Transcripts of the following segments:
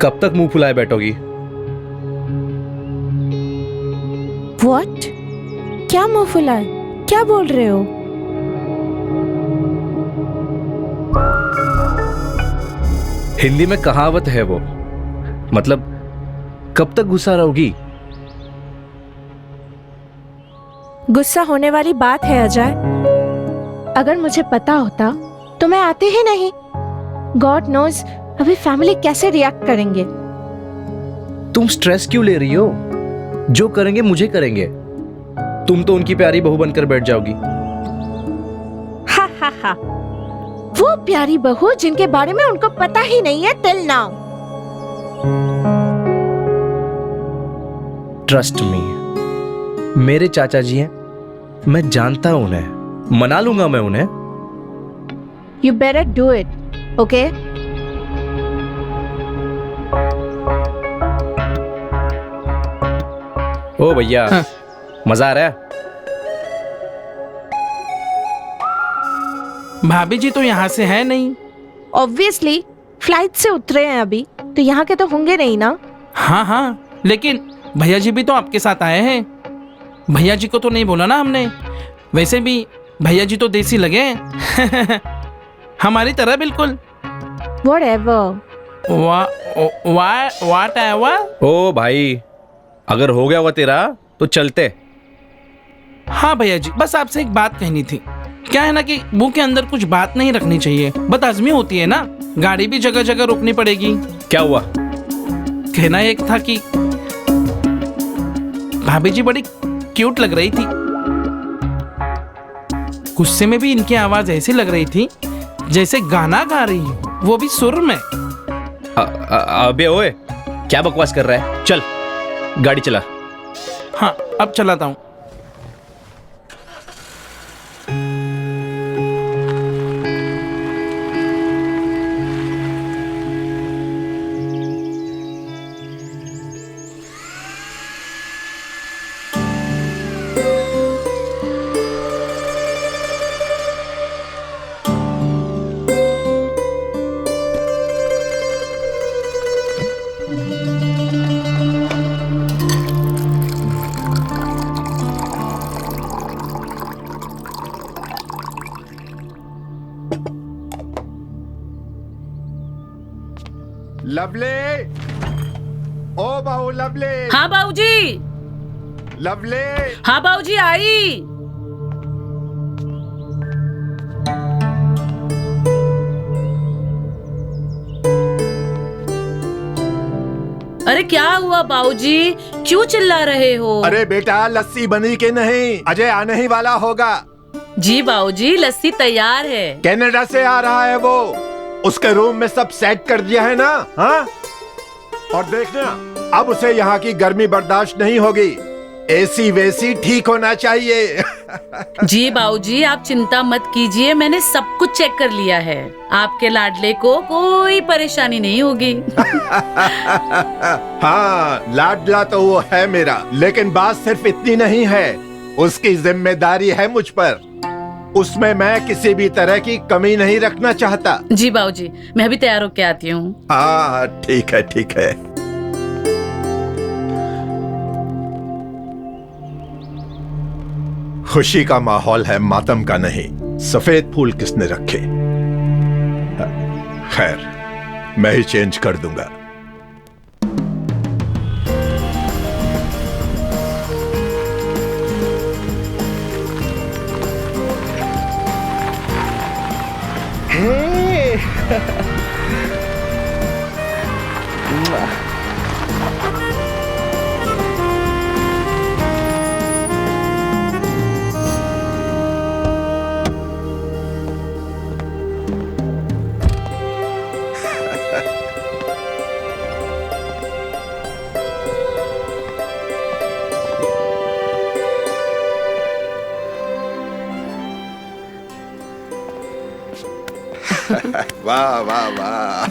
कब तक मुंह फुलाए बैठोगी? What? क्या मुंह फुलाए? क्या बोल रहे हो? हिंदी में कहावत है वो, मतलब कब तक गुस्सा रहोगी? गुस्सा होने वाली बात है अजय। अगर मुझे पता होता तो मैं आती ही नहीं। गॉड नोज अभी फैमिली कैसे रिएक्ट करेंगे। तुम स्ट्रेस क्यों ले रही हो? जो करेंगे मुझे करेंगे। तुम तो उनकी प्यारी बहू बनकर बैठ जाओगी। हा हा हा। वो प्यारी बहू जिनके बारे में उनको पता ही नहीं है टिल नाउ। ट्रस्ट मी, मेरे चाचा जी हैं, मैं जानता हूं उन्हें, मना लूंगा मैं उन्हें। You better do it, okay? ओ भैया, मजा आ रहा है? भाभी जी तो यहाँ से है नहीं। ऑब्वियसली फ्लाइट से उतरे हैं अभी, तो यहाँ के तो होंगे नहीं ना। हाँ हाँ, लेकिन भैया जी भी तो आपके साथ आए हैं। भैया जी को तो नहीं बोला ना हमने। वैसे भी भैया जी तो देसी लगे हैं। हमारी तरह बिल्कुल। Whatever. Whatever? ओ भाई, अगर हो गया हुआ तेरा तो चलते। हाँ भैया जी, बस आपसे एक बात कहनी थी। क्या है ना कि मुंह के अंदर कुछ बात नहीं रखनी चाहिए, बदहजमी होती है ना। गाड़ी भी जगह जगह रोकनी पड़ेगी। क्या हुआ? कहना एक था कि भाभी जी बड़ी क्यूट लग रही थी। गुस्से में भी इनकी आवाज ऐसी लग रही थी जैसे गाना गा रही हो, वो भी सुर में। अबे ओए, क्या बकवास कर रहा है? चल गाड़ी चला। हाँ, अब चलाता हूँ। लवली, ओ बहू लवली। हाँ बाबूजी। लवली। हाँ बाबूजी आई। अरे क्या हुआ बाबूजी, क्यों चिल्ला रहे हो? अरे बेटा, लस्सी बनी के नहीं? अजय आने ही वाला होगा। जी बाबूजी, लस्सी तैयार है। कनाडा से आ रहा है वो। उसके रूम में सब सेट कर दिया है ना? हाँ? और देखना, अब उसे यहाँ की गर्मी बर्दाश्त नहीं होगी। एसी वेसी ठीक होना चाहिए। जी बाबूजी, आप चिंता मत कीजिए, मैंने सब कुछ चेक कर लिया है। आपके लाडले को कोई परेशानी नहीं होगी। हाँ, लाडला तो वो है मेरा, लेकिन बात सिर्फ इतनी नहीं है। उसकी जिम्मेदारी है मुझ पर। उसमें मैं किसी भी तरह की कमी नहीं रखना चाहता। जी बाबूजी, मैं भी तैयार होके आती हूँ। हाँ ठीक है, ठीक है। खुशी का माहौल है, मातम का नहीं। सफेद फूल किसने रखे? खैर, मैं ही चेंज कर दूंगा। वाह वाह वाह।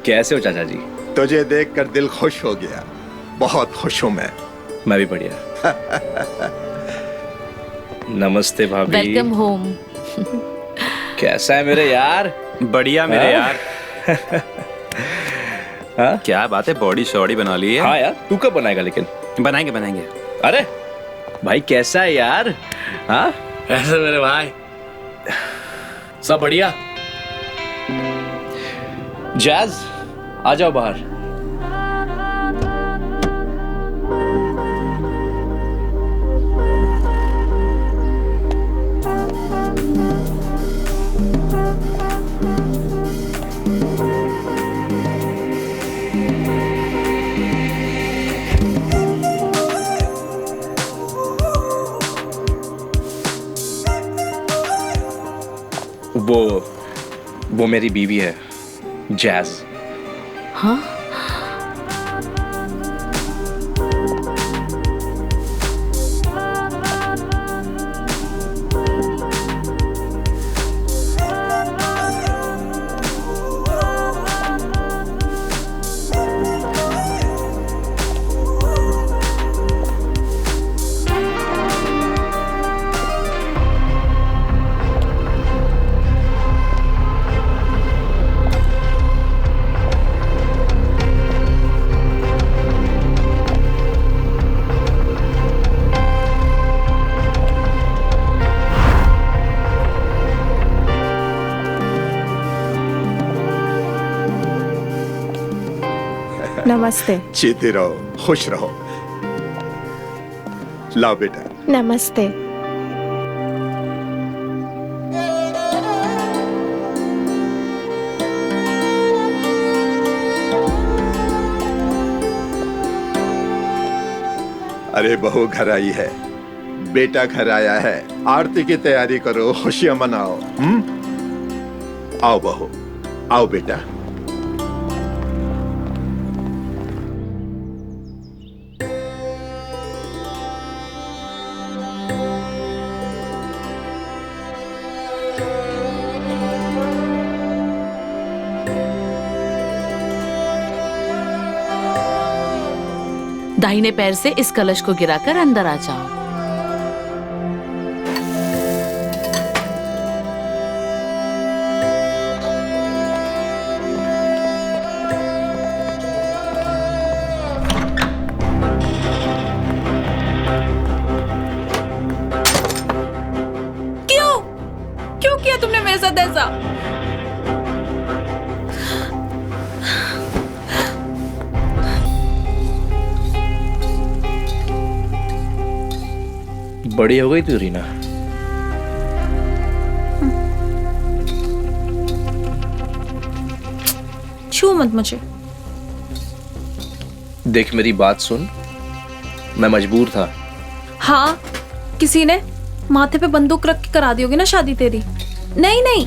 कैसे हो चाचा जी? तुझे देखकर दिल खुश हो गया। बहुत खुश हूं मैं भी बढ़िया। नमस्ते भाभी। Welcome home. कैसा है मेरे यार? बढ़िया मेरे यार। हाँ क्या बात है, बॉडी शॉडी बना ली है। हाँ यार, तू कब बनाएगा लेकिन? बनाएंगे बनाएंगे। अरे भाई कैसा है यार? हाँ ऐसे मेरे भाई सब बढ़िया। जैज आ जाओ बाहर। वो मेरी बीवी है, जैज। हाँ, नमस्ते। जीते रहो, खुश रहो। लाओ बेटा। नमस्ते। अरे बहू घर आई है, बेटा घर आया है, आरती की तैयारी करो, खुशियां मनाओ। आओ बहू, आओ बेटा। दाहिने पैर से इस कलश को गिराकर अंदर आ जाओ। क्यों क्यों किया तुमने मेरे साथ ऐसा? बड़ी हो गई तू रीना। छू मत मुझे। देख मेरी बात सुन, मैं मजबूर था। हाँ, किसी ने माथे पे बंदूक रख के करा दी होगी ना शादी तेरी। नहीं नहीं,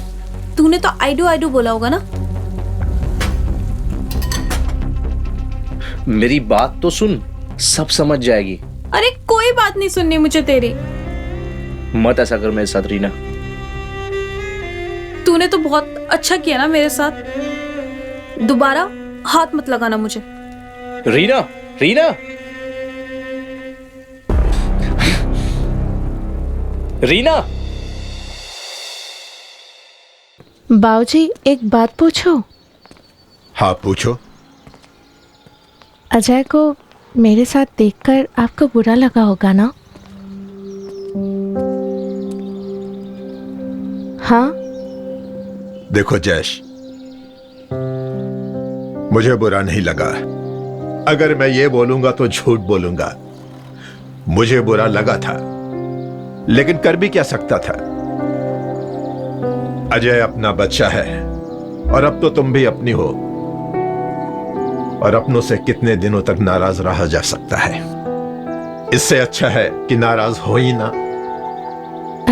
तूने तो आई डू बोला होगा ना। मेरी बात तो सुन, सब समझ जाएगी। अरे कोई बात नहीं सुननी मुझे तेरी। मत ऐसा कर मेरे साथ रीना। तूने तो बहुत अच्छा किया ना मेरे साथ। दोबारा हाथ मत लगाना मुझे। रीना, रीना, रीना। बाबूजी एक बात पूछो? हाँ पूछो। अजय को मेरे साथ देखकर आपको बुरा लगा होगा ना? हाँ? देखो जैश, मुझे बुरा नहीं लगा। अगर मैं ये बोलूंगा तो झूठ बोलूंगा। मुझे बुरा लगा था, लेकिन कर भी क्या सकता था। अजय अपना बच्चा है और अब तो तुम भी अपनी हो, और अपनों से कितने दिनों तक नाराज रहा जा सकता है। इससे अच्छा है कि नाराज हो ही ना।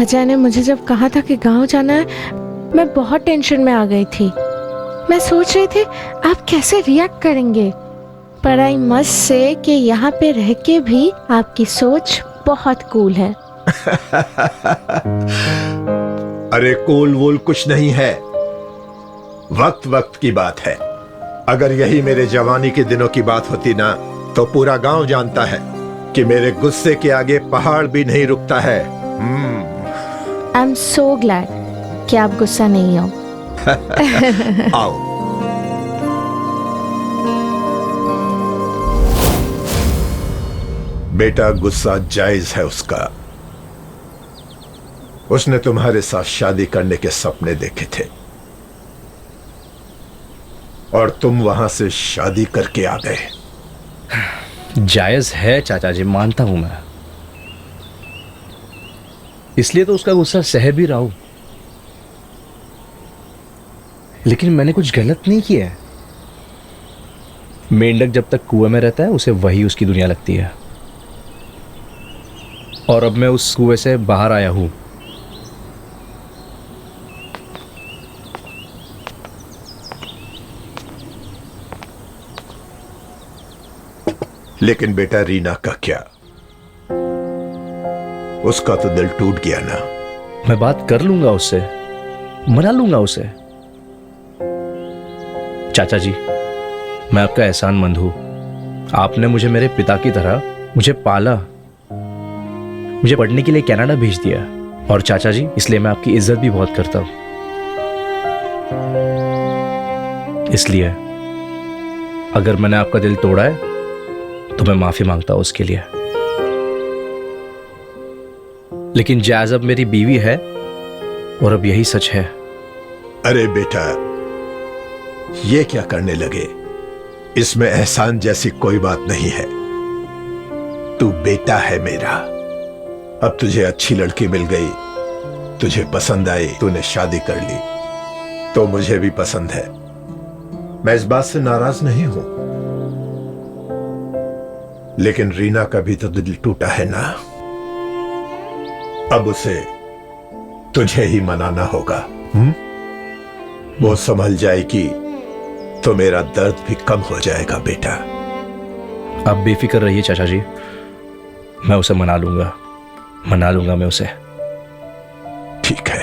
अजय ने मुझे जब कहा था कि गांव जाना है, मैं बहुत टेंशन में आ गई थी। मैं सोच रही थी आप कैसे रिएक्ट करेंगे, पर आई मस्ट से कि यहाँ पे रह के भी आपकी सोच बहुत कूल है। अरे कूल वूल कुछ नहीं है, वक्त वक्त की बात है। अगर यही मेरे जवानी के दिनों की बात होती ना, तो पूरा गांव जानता है कि मेरे गुस्से के आगे पहाड़ भी नहीं रुकता है। आई एम सो ग्लैड कि आप गुस्सा नहीं हो। आओ। बेटा गुस्सा जायज है उसका। उसने तुम्हारे साथ शादी करने के सपने देखे थे और तुम वहां से शादी करके आ गए। जायज है चाचा जी, मानता हूं मैं, इसलिए तो उसका गुस्सा सह भी रहा हूं। लेकिन मैंने कुछ गलत नहीं किया है। मेंढक जब तक कुएं में रहता है उसे वही उसकी दुनिया लगती है, और अब मैं उस कुएं से बाहर आया हूं। लेकिन बेटा रीना का क्या? उसका तो दिल टूट गया ना। मैं बात कर लूंगा उससे, मना लूंगा उसे। चाचा जी, मैं आपका एहसानमंद हूं। आपने मुझे मेरे पिता की तरह मुझे पाला, मुझे पढ़ने के लिए कनाडा भेज दिया। और चाचा जी, इसलिए मैं आपकी इज्जत भी बहुत करता हूं। इसलिए अगर मैंने आपका दिल तोड़ा है तो मैं माफी मांगता हूं उसके लिए। लेकिन जैज अब मेरी बीवी है और अब यही सच है। अरे बेटा, ये क्या करने लगे? इसमें एहसान जैसी कोई बात नहीं है। तू बेटा है मेरा। अब तुझे अच्छी लड़की मिल गई, तुझे पसंद आई, तूने शादी कर ली, तो मुझे भी पसंद है। मैं इस बात से नाराज नहीं हूं। लेकिन रीना का भी तो दिल टूटा है ना। अब उसे तुझे ही मनाना होगा। वो संभल जाएगी तो मेरा दर्द भी कम हो जाएगा बेटा। आप बेफिक्र रहिए चाचा जी, मैं उसे मना लूंगा मैं उसे। ठीक है।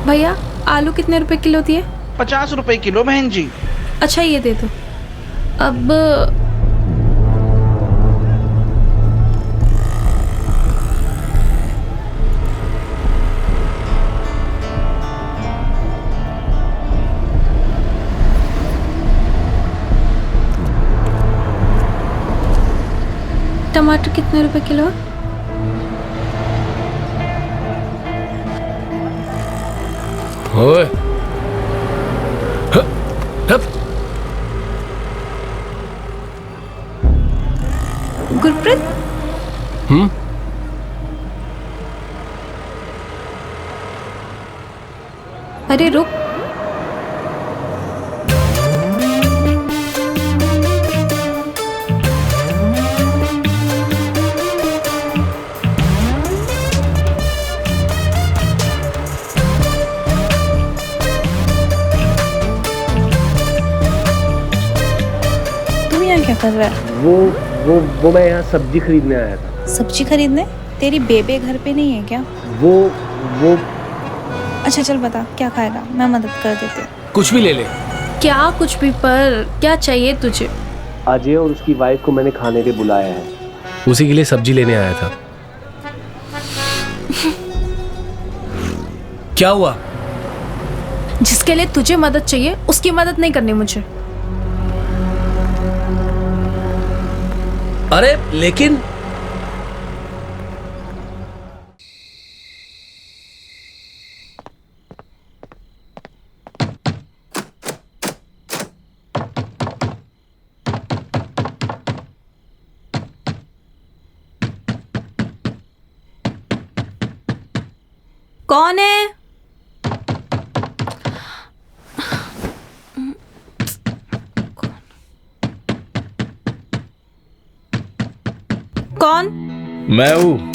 भैया आलू कितने रुपए किलो दिए? 50 रुपए किलो बहन जी। अच्छा ये दे दो। अब टमाटर कितने रुपए किलो? ओए गुरप्रीत, अरे रुक। तुम यहाँ क्या कर रहा है? वो मैं यहाँ सब्जी खरीदने आया था। सब्जी खरीदने? तेरी बेबे घर पे नहीं है क्या? वो अच्छा चल बता क्या खाएगा, मैं मदद कर देती हूँ। कुछ भी ले ले। क्या कुछ भी, पर क्या चाहिए तुझे? अजय और उसकी वाइफ को मैंने खाने पे बुलाया है। उसी के लिए सब्जी लेने आया था। क्या हुआ? जिसके लिए तुझे मदद चाहिए उसकी मदद नहीं करनी मुझे। अरे लेकिन कौन है? मैं हूँ।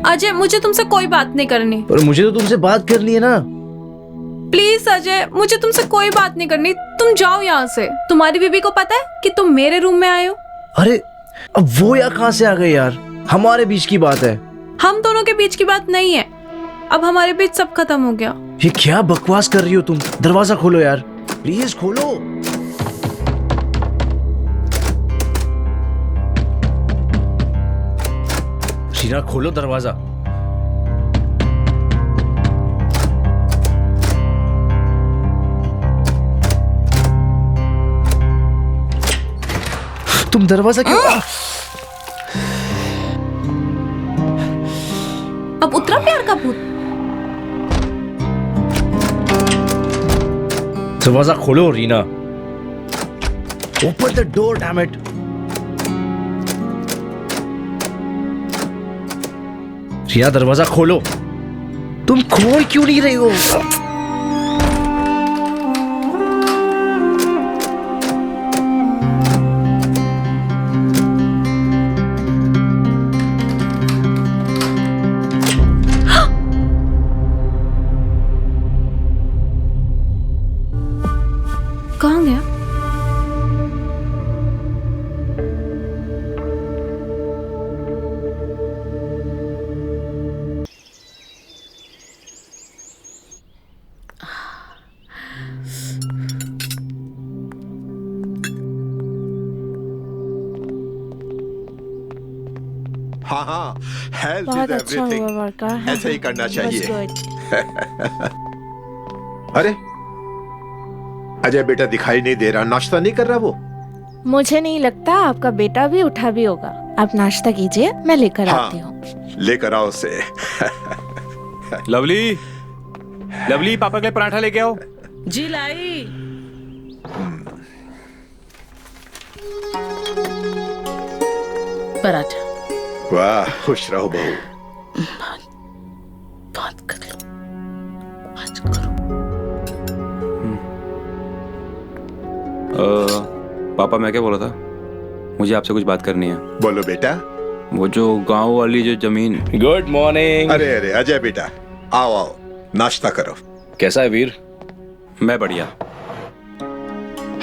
अजय मुझे तुमसे कोई बात नहीं करनी। पर मुझे तो तुमसे बात करनी है ना। प्लीज अजय, मुझे तुमसे कोई बात नहीं करनी। तुम जाओ यहाँ से। तुम्हारी बीबी को पता है कि तुम मेरे रूम में आए हो? अरे अब वो यार कहाँ से आ गए यार? हमारे बीच की बात है। हम दोनों के बीच की बात नहीं है। अब हमारे बीच सब खत्म हो गया। ये क्या बकवास कर रही हो तुम? दरवाजा खोलो यार, प्लीज खोलो। शीना खोलो दरवाजा। तुम दरवाजा क्यों? अब उतरा प्यार का भूत। दरवाजा खोलो Reena. Open the door, damn it. Reena दरवाजा खोलो। तुम खोल क्यों नहीं रही हो? कहाँ गया? हाँ हाँ, हेल्थ बहुत इज अच्छा हुआ एवरीथिंग। वर्का। ऐसे ही करना चाहिए। It was good. अरे अजय बेटा दिखाई नहीं दे रहा, नाश्ता नहीं कर रहा वो? मुझे नहीं लगता आपका बेटा भी उठा भी होगा। आप नाश्ता कीजिए, मैं लेकर आती हूँ। लेकर आओ उसे। लवली, लवली पापा के लिए पराठा लेके आओ। जी लाई। पराठा। वाह, खुश रहो बहू। बात कर लो, बात करो। पापा मैं क्या बोला था, मुझे आपसे कुछ बात करनी है। बोलो बेटा। वो जो गांव वाली जो जमीन। Good morning. अरे अरे अजय बेटा, आओ आओ, नाश्ता करो। कैसा है वीर? मैं बढ़िया।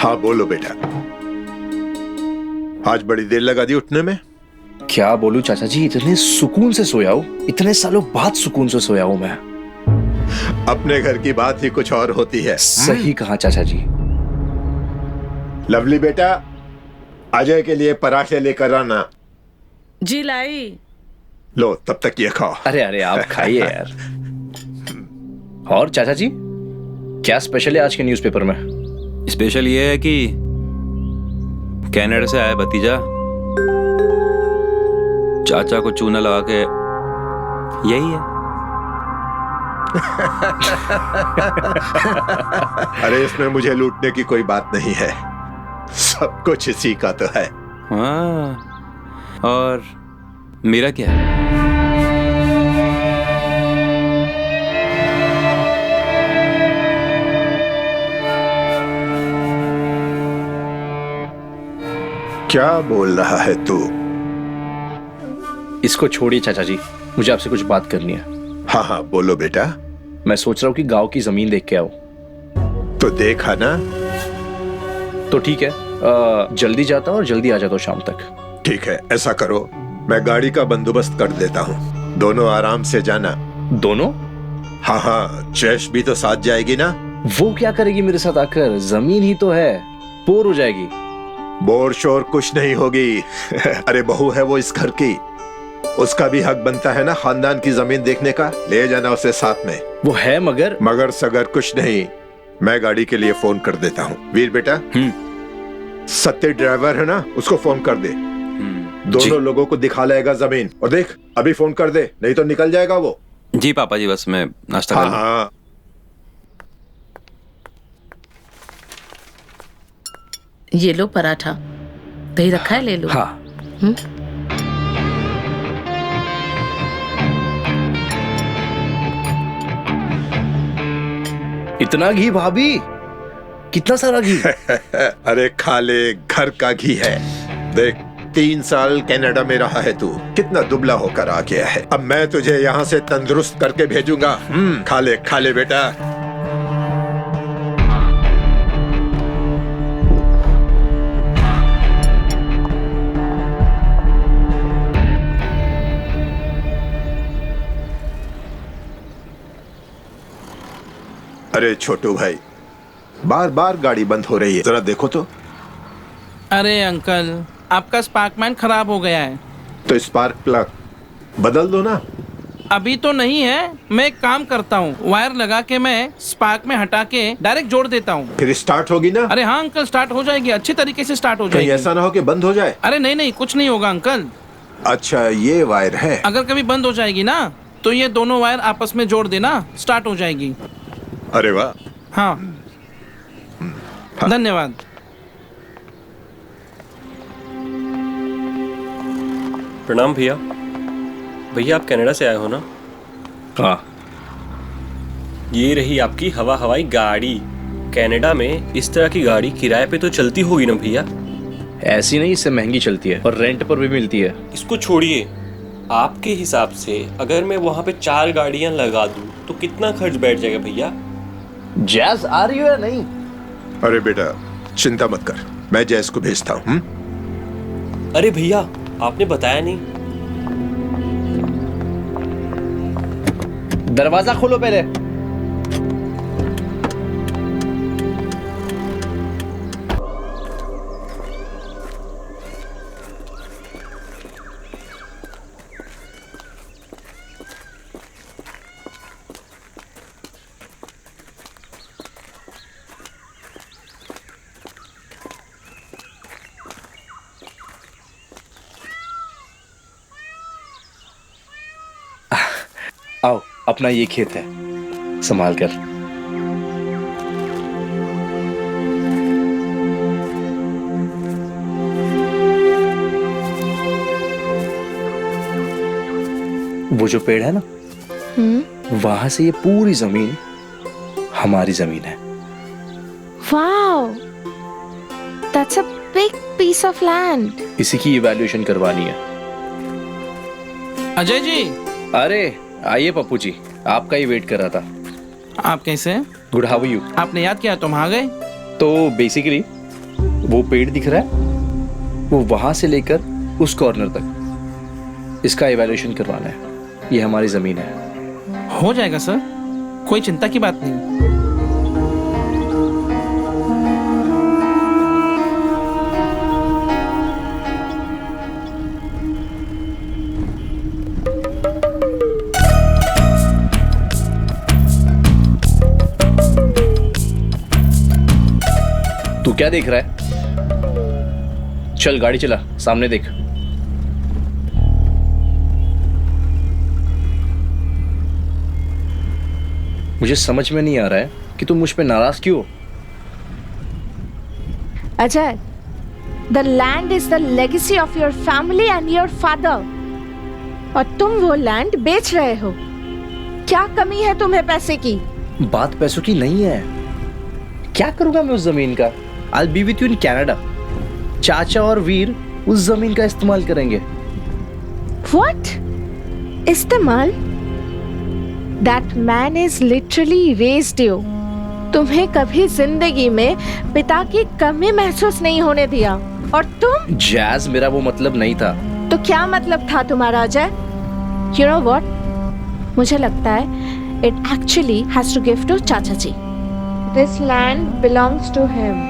हाँ बोलो बेटा। आज बड़ी देर लगा दी उठने में। क्या बोलूं चाचा जी, इतने सुकून से सोया हूं, इतने सालों बाद सुकून से सोया हूं मैं। अपने घर की बात ही कुछ और होती है। सही कहा चाचा जी। लवली बेटा, अजय के लिए पराठे लेकर आना। जी लाई। लो तब तक ये खाओ। अरे अरे आप खाइए यार। और चाचा जी, क्या स्पेशल है आज के न्यूज़पेपर में? स्पेशल ये है कि कनाडा से आया भतीजा, चाचा को चूना लगा के, यही है। अरे इसमें मुझे लूटने की कोई बात नहीं है, सब कुछ इसी का तो है। हाँ, और मेरा क्या है? क्या बोल रहा है तू? इसको छोड़िए चाचा जी, मुझे आपसे कुछ बात करनी है। हाँ हाँ बोलो बेटा। मैं सोच रहा हूँ कि गांव की जमीन देख के आओ। तो देखा ना। तो ठीक है, जल्दी जाता हूँ और जल्दी आ जाता हूँ शाम तक। ठीक है, ऐसा करो, मैं गाड़ी का बंदोबस्त कर देता हूँ, दोनों आराम से जाना। दोनों? हाँ हाँ, जैश भी तो साथ जाएगी ना। वो क्या करेगी मेरे साथ आकर? जमीन ही तो है, बोर हो जाएगी। बोर शोर कुछ नहीं होगी। अरे बहू है वो इस घर की, उसका भी हक बनता है ना खानदान की जमीन देखने का। ले जाना उसे साथ में। वो है मगर सगर कुछ नहीं, मैं गाड़ी के लिए फोन कर देता हूँ। वीर बेटा, सत्य ड्राइवर है ना, उसको फोन कर दे। दोनों लोगों को दिखा लेगा जमीन। और देख, अभी फोन कर दे, नहीं तो निकल जाएगा वो। जी पापा जी, बस मैं नाश्ता कर लूं। हाँ। ये लो पराठा, दही रखा है, ले लो। हाँ। इतना घी भाभी? कितना सारा घी? अरे खा ले, घर का घी है। देख, 3 साल कनाडा में रहा है तू, कितना दुबला होकर आ गया है। अब मैं तुझे यहाँ से तंदुरुस्त करके भेजूंगा। खा ले बेटा। अरे छोटू भाई, बार बार गाड़ी बंद हो रही है, जरा देखो तो। अरे अंकल, आपका स्पार्कमैन खराब हो गया है। तो स्पार्क प्लग बदल दो ना। अभी तो नहीं है, मैं एक काम करता हूँ, वायर लगा के मैं स्पार्क में हटा के डायरेक्ट जोड़ देता हूँ। फिर स्टार्ट होगी ना? अरे हाँ अंकल, स्टार्ट हो जाएगी, अच्छी तरीके से स्टार्ट हो कहीं जाएगी। ऐसा ना हो कि बंद हो जाए। अरे नहीं नहीं, कुछ नहीं होगा अंकल। अच्छा, ये वायर है। अगर कभी बंद हो जाएगी ना, तो ये दोनों वायर आपस में जोड़ देना, स्टार्ट हो जाएगी। अरे वाह। हाँ, धन्यवाद। प्रणाम भैया। भैया आप कनाडा से आए हो ना? हाँ। ये रही आपकी हवाई गाड़ी। कनाडा में इस तरह की गाड़ी किराए पे तो चलती होगी ना भैया? ऐसी नहीं, इससे महंगी चलती है और रेंट पर भी मिलती है। इसको छोड़िए, आपके हिसाब से अगर मैं वहाँ पे 4 गाड़ियाँ लगा दूँ तो कितना खर्च बैठ जाएगा भैया? जैज आ रही हो या नहीं? अरे बेटा चिंता मत कर, मैं जैस को भेजता हूँ। अरे भैया आपने बताया नहीं। दरवाजा खोलो पहले। आओ, अपना ये खेत है, संभाल कर। वो जो पेड़ है ना, वहां से ये पूरी जमीन हमारी जमीन है। Wow, that's a big piece of land. इसी की इवैल्यूएशन करवानी है। अजय जी। अरे आइए पप्पू जी, आपका ही वेट कर रहा था। आप कैसे हैं? Good, how are you? आपने याद किया, तुम आ गए। तो बेसिकली वो पेड़ दिख रहा है, वो वहां से लेकर उस कॉर्नर तक, इसका इवैल्यूएशन करवाना है। ये हमारी जमीन है। हो जाएगा सर, कोई चिंता की बात नहीं। तू क्या देख रहा है? चल गाड़ी चला, सामने देख। मुझे समझ में नहीं आ रहा है कि तुम मुझ पे नाराज क्यों हो? Ajay, the land is the legacy of your family and your father. और तुम वो लैंड बेच रहे हो। क्या कमी है तुम्हें पैसे की? बात पैसों की नहीं है। क्या करूंगा मैं उस जमीन का? I'll be with you in Canada. चाचा और वीर उस जमीन का इस्तेमाल करेंगे। What? इस्तेमाल? That man is literally raised you. तुम्हें कभी जिंदगी में पिता की कमी महसूस नहीं होने दिया, और तुम? जैज, मेरा वो मतलब नहीं था। तो क्या मतलब था तुम्हारा अजय? You know what? मुझे लगता है it actually has to give to चाचा जी. This land belongs to him.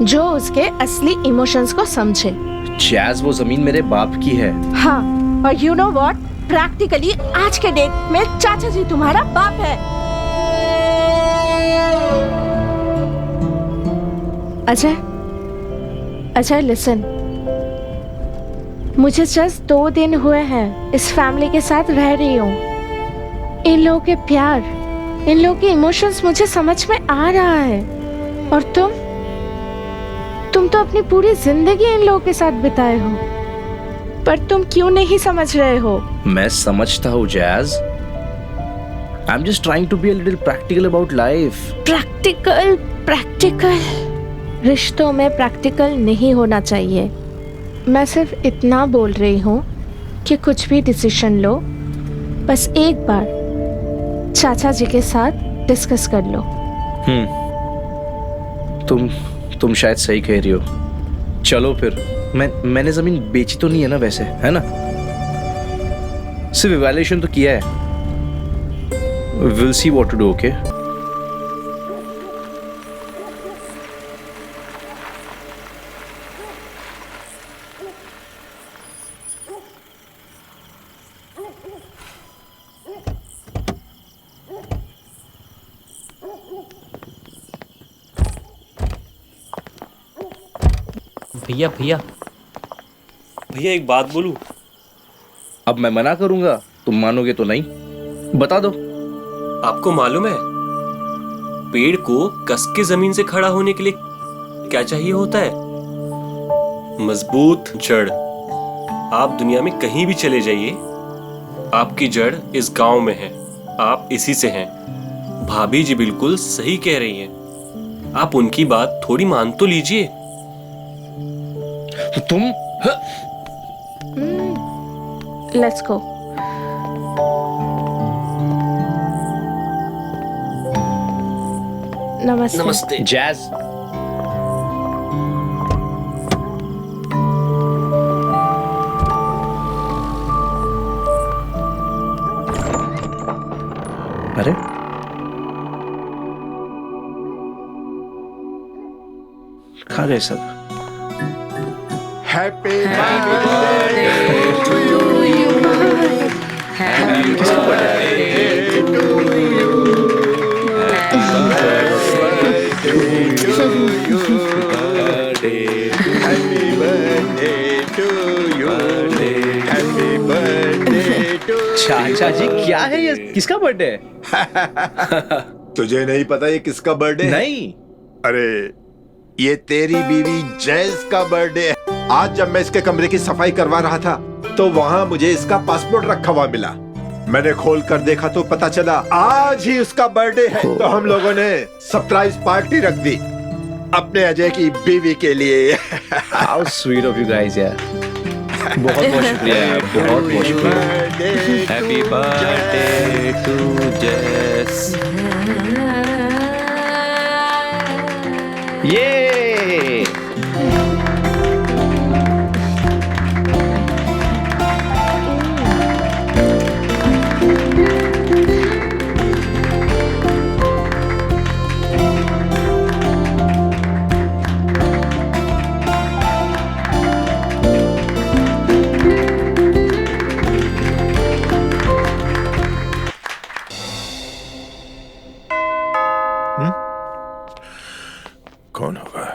जो उसके असली इमोशंस को समझे। जैज, वो जमीन मेरे बाप की है। हाँ, और you know what? प्रैक्टिकली आज के डेट में चाचा जी तुम्हारा बाप है। अजय, अजय लिसन, मुझे जस्ट 2 दिन हुए हैं इस फैमिली के साथ रह रही हूँ। इन लोगों के प्यार, इन लोगों के इमोशंस मुझे समझ में आ रहा है। और तुम तो अपनी पूरी जिंदगी इन लोगों के साथ बिताए हो, पर तुम क्यों नहीं समझ रहे हो? मैं समझता हूँ jazz. I'm just trying to be a little practical about life. Practical? रिश्तों में प्रैक्टिकल नहीं होना चाहिए। मैं सिर्फ इतना बोल रही हूँ कि कुछ भी डिसीजन लो, बस एक बार चाचा जी के साथ डिस्कस कर लो। तुम शायद सही कह रही हो। चलो फिर। मैंने जमीन बेची तो नहीं है ना वैसे, है ना? सिर्फ इवैल्यूएशन तो किया है। Will see what to do. Okay भैया भैया भैया एक बात बोलूं? अब मैं मना करूंगा, तुम मानोगे तो नहीं। बता दो। आपको मालूम है पेड़ को कस के जमीन से खड़ा होने के लिए क्या चाहिए होता है? मजबूत जड़। आप दुनिया में कहीं भी चले जाइए, आपकी जड़ इस गांव में है, आप इसी से हैं। भाभी जी बिल्कुल सही कह रही हैं। आप उनकी बात थोड़ी मान तो लीजिए। तुम लेट्स गो। नमस्ते। नमस्ते। जैज। अरे कहाँ गए सब? Happy birthday to you, happy birthday to you, happy birthday to you, happy birthday to. चाचा जी क्या है ये? किसका बर्थडे है? तुझे नहीं पता ये किसका बर्थडे है? नहीं। अरे ये तेरी बीवी जैज का बर्थडे है। आज जब मैं इसके कमरे की सफाई करवा रहा था तो वहाँ मुझे इसका पासपोर्ट रखा हुआ मिला। मैंने खोल कर देखा तो पता चला आज ही उसका बर्थडे है। तो हम लोगों ने सरप्राइज पार्टी रख दी अपने अजय की बीवी के लिए। How sweet of you guys यार। बहुत बहुत शुक्रिया यार, बहुत बहुत शुक्रिया। हैप्पी बर्थडे टू जेस। ये कौन होगा?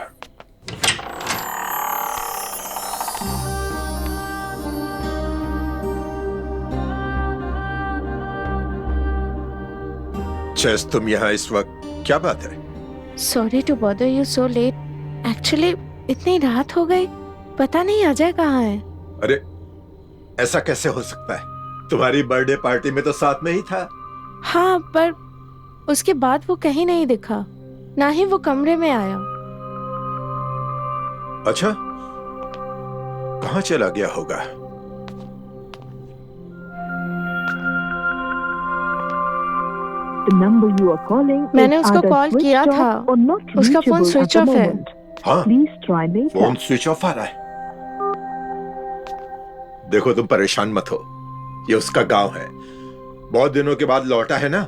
जैस तुम यहाँ इस वक्त, क्या बात है? Sorry to bother you so late. Actually इतनी रात हो गई, पता नहीं अजय कहाँ है। अरे ऐसा कैसे हो सकता है? तुम्हारी बर्थडे पार्टी में तो साथ में ही था। हाँ, पर उसके बाद वो कहीं नहीं दिखा, ना ही वो कमरे में आया। अच्छा, कहाँ चला गया होगा? मैंने उसको कॉल किया था, उसका फोन स्विच ऑफ है। हाँ, फोन स्विच ऑफ आ रहा है। देखो तुम परेशान मत हो, ये उसका गांव है, बहुत दिनों के बाद लौटा है ना,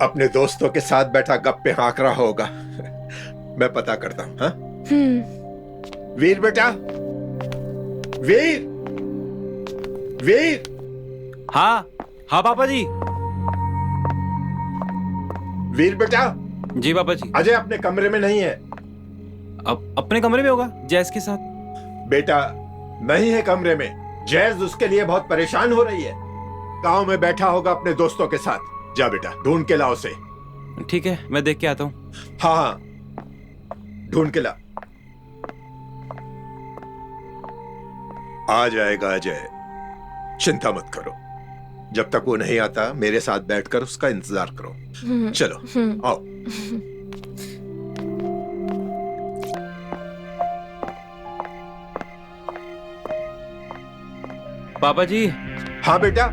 अपने दोस्तों के साथ बैठा गप्पे हाँक रहा होगा। मैं पता करता हूँ। हाँ? वीर बेटा, वीर, वीर। हाँ हाँ पापा जी। वीर बेटा। जी पापा जी। अजय अपने कमरे में नहीं है। अब अपने कमरे में होगा जैस के साथ? बेटा नहीं है कमरे में, जैज उसके लिए बहुत परेशान हो रही है। गांव में बैठा होगा अपने दोस्तों के साथ। जा बेटा ढूंढ के ला उसे। ठीक है, मैं देख के आता हूँ। हाँ हाँ, ढूंढ के ला। आ जाएगा अजय, चिंता मत करो। जब तक वो नहीं आता मेरे साथ बैठकर उसका इंतजार करो। चलो आओ। पापा जी। हाँ बेटा,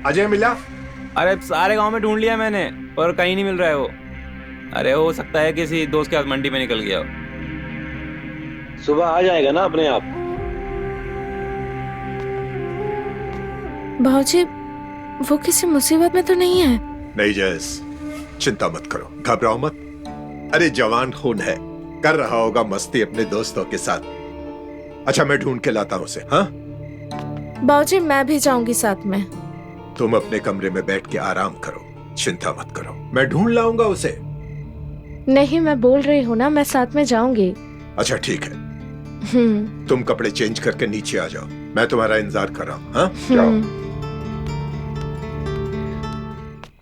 अजय मिला? अरे सारे गांव में ढूंढ लिया मैंने, पर कहीं नहीं मिल रहा है वो। अरे हो सकता है किसी दोस्त के साथ मंडी में निकल गया हो। सुबह आ जाएगा ना अपने आप। भाऊजी, वो किसी मुसीबत में तो नहीं है? नहीं जयस, चिंता मत करो, घबराओ मत। अरे जवान खून है, कर रहा होगा मस्ती अपने दोस्तों के साथ। अच्छा मैं ढूंढ के लाता हूं उसे। हाँ भाऊजी, मैं भी जाऊंगी साथ में। तुम अपने कमरे में बैठ के आराम करो, चिंता मत करो, मैं ढूंढ लाऊंगा उसे। नहीं, मैं बोल रही हूँ ना, मैं साथ में जाऊंगी। अच्छा ठीक है, तुम कपड़े चेंज करके नीचे आ जाओ, मैं तुम्हारा इंतजार कर रहा हूँ। हाँ जाओ।